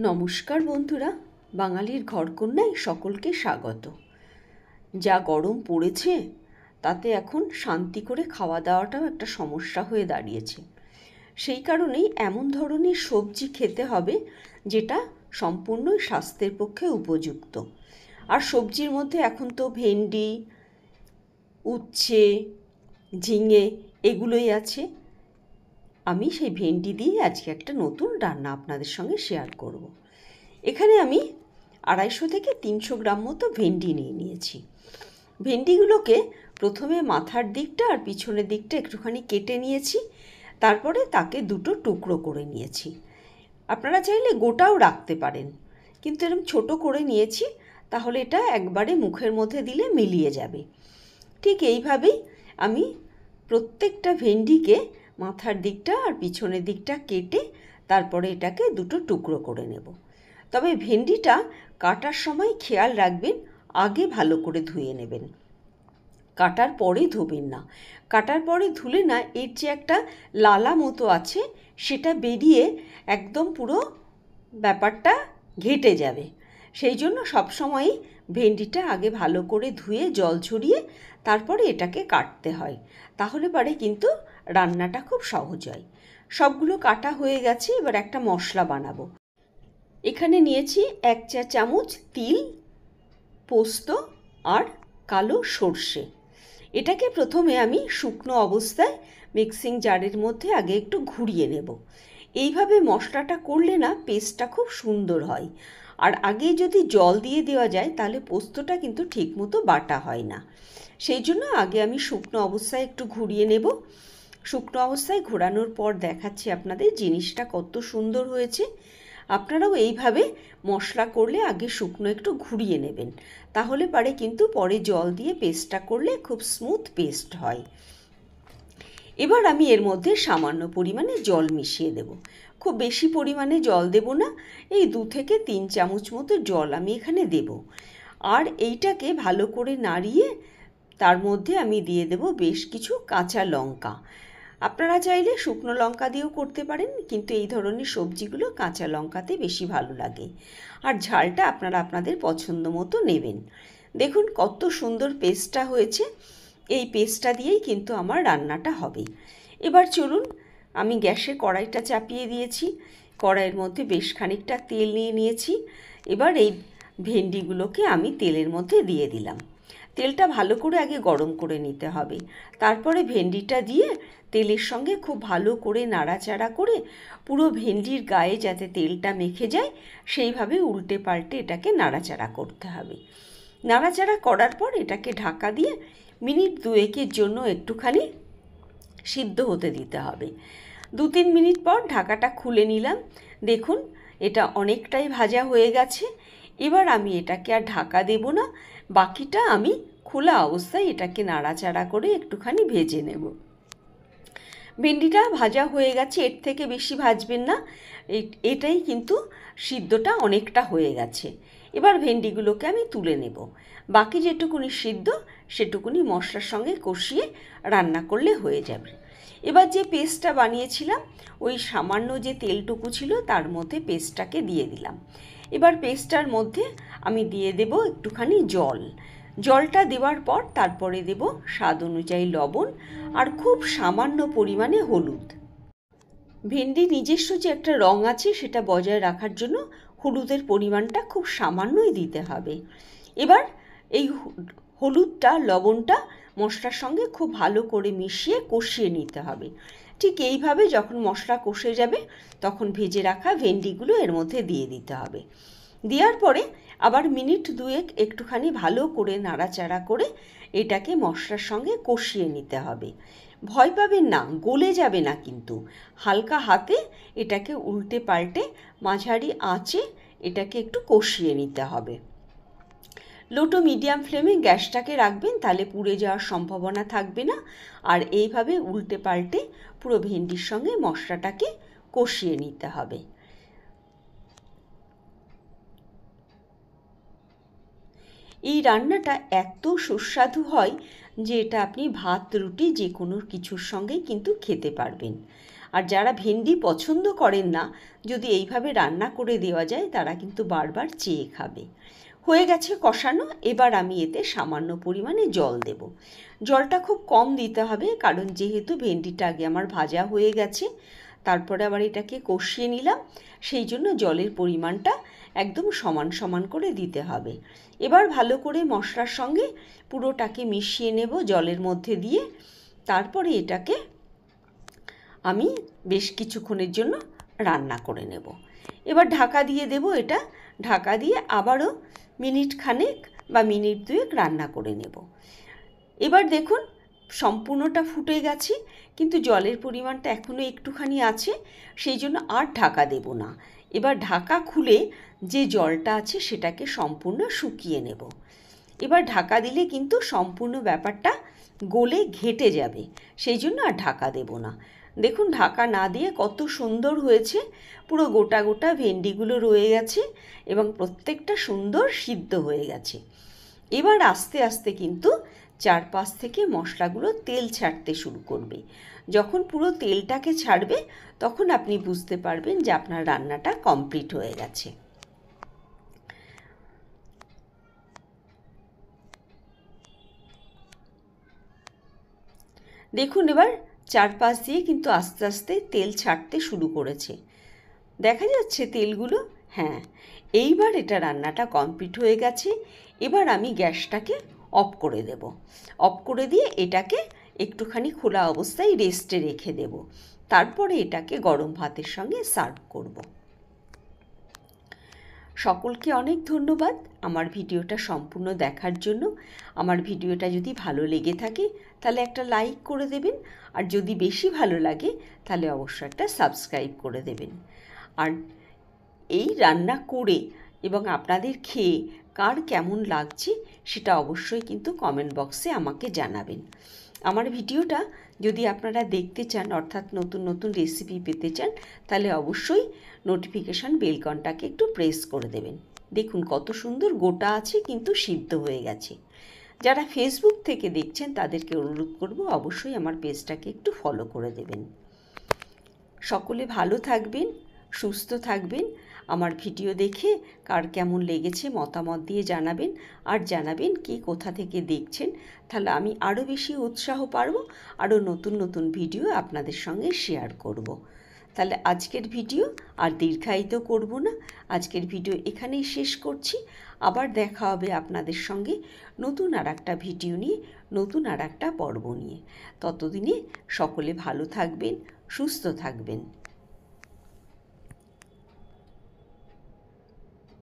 নমস্কার বন্ধুরা, বাঙালির ঘরকন্যায় সকলকে স্বাগত। যা গরম পড়েছে তাতে এখন শান্তি করে খাওয়া দাওয়াটাও একটা সমস্যা হয়ে দাঁড়িয়েছে। সেই কারণেই এমন ধরনের সবজি খেতে হবে যেটা সম্পূর্ণই স্বাস্থ্যের পক্ষে উপযুক্ত। আর সবজির মধ্যে এখন তো ভেন্ডি, উচ্ছে, ঝিঙে এগুলোই আছে। আমি সেই ভেন্ডি দিয়ে আজকে একটা নতুন রান্না আপনাদের সঙ্গে শেয়ার করব। এখানে আমি 250 থেকে 300 গ্রাম মতো ভেন্ডি নিয়ে নিয়েছি। ভেন্ডিগুলোকে প্রথমে মাথার দিকটা আর পিছনের দিকটা একটুখানি কেটে নিয়েছি, তারপরে তাকে দুটো টুকরো করে নিয়েছি। আপনারা চাইলে গোটাও রাখতে পারেন, কিন্তু এরকম ছোট করে নিয়েছি, তাহলে এটা একবারে মুখের মধ্যে দিলে মিলিয়ে যাবে। ঠিক এইভাবেই আমি প্রত্যেকটা ভেন্ডিকে মাথার দিকটা আর পিছনের দিকটা কেটে তারপরে এটাকে দুটো টুকরো করে নেব। তবে ভেন্ডিটা কাটার সময় খেয়াল রাখবেন, আগে ভালো করে ধুয়ে নেবেন, কাটার পরে ধোবেন না। কাটার পরে ধুলে না এর যে একটা লালা মতো আছে সেটা বেরিয়ে একদম পুরো ব্যাপারটা ঘেটে যাবে। সেই জন্য সবসময়ই ভেন্ডিটা আগে ভালো করে ধুয়ে জল ঝরিয়ে তারপরে এটাকে কাটতে হয়, তাহলে পরে কিন্তু রান্নাটা খুব সহজ হয়। সবগুলো কাটা হয়ে গেছে, এবার একটা মশলা বানাবো। এখানে নিয়েছি 1 চা চামচ তিল, পোস্ত আর কালো সর্ষে। এটাকে প্রথমে আমি শুকনো অবস্থায় মিক্সিং জারের মধ্যে আগে একটু ঘুরিয়ে নেব। এইভাবে মশলাটা করলে না পেস্টটা খুব সুন্দর হয়। আর আগে যদি জল দিয়ে দেওয়া যায় তাহলে পোস্তটা কিন্তু ঠিকমতো বাটা হয় না। সেই জন্য আগে আমি শুকনো অবস্থায় একটু ঘুরিয়ে নেব। শুকনো অবস্থায় ঘোরানোর পর দেখাচ্ছি আপনাদের জিনিসটা কত সুন্দর হয়েছে। আপনারাও এইভাবে মশলা করলে আগে শুকনো একটু ঘুরিয়ে নেবেন, তাহলে পারে কিন্তু পরে জল দিয়ে পেস্টটা করলে খুব স্মুথ পেস্ট হয়। এবার আমি এর মধ্যে সামান্য পরিমাণে জল মিশিয়ে দেব। খুব বেশি পরিমাণে জল দেব না, এই 2 থেকে 3 চামচ মতো জল আমি এখানে দেব। আর এইটাকে ভালো করে নাড়িয়ে তার মধ্যে আমি দিয়ে দেব বেশ কিছু কাঁচা লঙ্কা। আপনারা চাইলে শুকনো লঙ্কা দিয়েও করতে পারেন, কিন্তু এই ধরনের সবজিগুলো কাঁচা লঙ্কাতে বেশি ভালো লাগে। আর ঝালটা আপনারা আপনাদের পছন্দ মতো নেবেন। দেখুন কত সুন্দর পেস্টটা হয়েছে। এই পেস্টটা দিয়েই কিন্তু আমার রান্নাটা হবে। এবার চলুন, আমি গ্যাসে কড়াইটা চাপিয়ে দিয়েছি। কড়াইয়ের মধ্যে বেশ খানিকটা তেল নিয়ে নিয়েছি। এবার এই ভেন্ডিগুলোকে আমি তেলের মধ্যে দিয়ে দিলাম। তেলটা ভালো করে আগে গরম করে নিতে হবে, তারপরে ভেন্ডিটা দিয়ে তেলের সঙ্গে খুব ভালো করে নাড়াচাড়া করে পুরো ভেন্ডির গায়ে যাতে তেলটা মেখে যায় সেইভাবে উল্টে পাল্টে এটাকে নাড়াচাড়া করতে হবে। নাড়াচাড়া করার পর এটাকে ঢাকা দিয়ে মিনিট 2-এর জন্য একটুখানি সিদ্ধ হতে দিতে হবে। 2-3 মিনিট পর ঢাকাটা খুলে নিলাম। দেখুন এটা অনেকটাই ভাজা হয়ে গেছে। এবার আমি এটাকে আর ঢাকা দেব না, বাকিটা আমি খোলা অবস্থায় এটাকে নাড়াচাড়া করে একটুখানি ভেজে নেব। ভেন্ডিটা ভাজা হয়ে গেছে, এর থেকে বেশি ভাজবেন না, এটাই কিন্তু সিদ্ধটা অনেকটা হয়ে গেছে। এবার ভেন্ডিগুলোকে আমি তুলে নেব। বাকি যেটুকুনি সিদ্ধ সেটুকুনি মশলার সঙ্গে কষিয়ে রান্না করলে হয়ে যাবে। এবার যে পেস্টটা বানিয়েছিলাম ওই সামান্য যে তেলটুকু ছিল তার মধ্যে পেস্টটাকে দিয়ে দিলাম। এবার পেস্টটার মধ্যে আমি দিয়ে দেব একটুখানি জল। জলটা দেওয়ার পর তারপরে দেব স্বাদ অনুযায়ী লবণ আর খুব সামান্য পরিমাণে হলুদ। ভেন্ডি নিজস্ব যে একটা রং আছে সেটা বজায় রাখার জন্য হলুদের পরিমাণটা খুব সামান্যই দিতে হবে। এবার এই হলুদটা লবণটা মশলার সঙ্গে খুব ভালো করে মিশিয়ে কষিয়ে নিতে হবে। ঠিক এইভাবে যখন মশলা কষে যাবে তখন ভেজে রাখা ভেন্ডিগুলো এর মধ্যে দিয়ে দিতে হবে। দেওয়ার পরে আবার মিনিট 2 একটুখানি ভালো করে নাড়াচাড়া করে এটাকে মশলার সঙ্গে কষিয়ে নিতে হবে। ভয় পাবেন না, গলে যাবে না, কিন্তু হালকা হাতে এটাকে উল্টে পাল্টে মাঝারি আঁচে এটাকে একটু কষিয়ে নিতে হবে। লো টু মিডিয়াম ফ্লেমে গ্যাসটাকে রাখবেন, তাহলে পুড়ে যাওয়ার সম্ভাবনা থাকবে না। আর এইভাবে উল্টে পাল্টে পুরো ভেন্ডির সঙ্গে মশলাটাকে কষিয়ে নিতে হবে। এই রান্নাটা এত সুস্বাদু হয় যে এটা আপনি ভাত রুটি যে কোনো কিছুর সঙ্গেই কিন্তু খেতে পারবেন। আর যারা ভেন্ডি পছন্দ করেন না, যদি এইভাবে রান্না করে দেওয়া যায় তারা কিন্তু বারবার চেয়ে খাবে। হয়ে গেছে কষানো, এবার আমি এতে সামান্য পরিমাণে জল দেব। জলটা খুব কম দিতে হবে, কারণ যেহেতু ভেন্ডিটা আগে আমার ভাজা হয়ে গেছে, তারপরে আবার এটাকে কষিয়ে নিলাম, সেই জন্য জলের পরিমাণটা একদম সমান সমান করে দিতে হবে। এবার ভালো করে মশলার সঙ্গে পুরোটাকে মিশিয়ে নেব জলের মধ্যে দিয়ে। তারপরে এটাকে আমি বেশ কিছুক্ষণের জন্য রান্না করে নেব। এবার ঢাকা দিয়ে দেব, এটা ঢাকা দিয়ে আবারও মিনিট খানেক বা মিনিট দুয়েক রান্না করে নেব। এবার দেখুন সম্পূর্ণটা ফুটে গেছে, কিন্তু জলের পরিমাণটা এখনও একটুখানি আছে, সেই জন্য আর ঢাকা দেব না। এবার ঢাকা খুলে যে জলটা আছে সেটাকে সম্পূর্ণ শুকিয়ে নেব। এবার ঢাকা দিলে কিন্তু সম্পূর্ণ ব্যাপারটা গলে ঘেটে যাবে, সেই জন্য আর ঢাকা দেব না। দেখুন ঢাকা না দিয়ে কত সুন্দর হয়েছে, পুরো গোটা গোটা ভেন্ডিগুলো রয়ে গেছে এবং প্রত্যেকটা সুন্দর সিদ্ধ হয়ে গেছে। এবার আস্তে আস্তে কিন্তু চারপাশ থেকে মশলাগুলো তেল ছাড়তে শুরু করবে। যখন পুরো তেলটাকে ছাড়বে তখন আপনি বুঝতে পারবেন যে আপনার রান্নাটা কমপ্লিট হয়ে গেছে। দেখুন এবার চারপাশ দিয়ে কিন্তু আস্তে আস্তে তেল ছাড়তে শুরু করেছে, দেখা যাচ্ছে তেলগুলো। হ্যাঁ, এইবার এটা রান্নাটা কমপ্লিট হয়ে গেছে। এবার আমি গ্যাসটাকে অফ করে দেব। অফ করে দিয়ে এটাকে একটুখানি খোলা অবস্থায় রেস্টে রেখে দেব। তারপরে এটাকে গরম ভাতের সঙ্গে সার্ভ করব। সকলকে অনেক ধন্যবাদ আমার ভিডিওটা সম্পূর্ণ দেখার জন্য। আমার ভিডিওটা যদি ভালো লেগে থাকে তাহলে একটা লাইক করে দেবেন, আর যদি বেশি ভালো লাগে তাহলে অবশ্যই একটা সাবস্ক্রাইব করে দেবেন। আর এই রান্না করে এবং আপনাদের খেয়ে কার কেমন লাগছে সেটা অবশ্যই কিন্তু কমেন্ট বক্সে আমাকে জানাবেন। আমার ভিডিওটা যদি আপনারা দেখতে চান, অর্থাৎ নতুন নতুন রেসিপি পেতে চান, তাহলে অবশ্যই নোটিফিকেশান বেলকনটাকে একটু প্রেস করে দেবেন। দেখুন কত সুন্দর গোটা আছে কিন্তু সিদ্ধ হয়ে গেছে। যারা ফেসবুক থেকে দেখছেন তাদেরকে অনুরোধ করব অবশ্যই আমার পেজটাকে একটু ফলো করে দেবেন। সকলে ভালো থাকবেন, সুস্থ থাকবেন। আমার ভিডিও দেখে কার কেমন লেগেছে মতামত দিয়ে জানাবেন, আর জানাবেন কি কোথা থেকে দেখছেন, তাহলে আমি আরও বেশি উৎসাহ পাবো, আরও নতুন নতুন ভিডিও আপনাদের সঙ্গে শেয়ার করব। তাহলে আজকের ভিডিও আর দীর্ঘায়িত করব না, আজকের ভিডিও এখানেই শেষ করছি। আবার দেখা হবে আপনাদের সঙ্গে নতুন আর একটা ভিডিও নিয়ে, নতুন আর একটা পর্ব নিয়ে। ততদিনে সকলে ভালো থাকবেন, সুস্থ থাকবেন।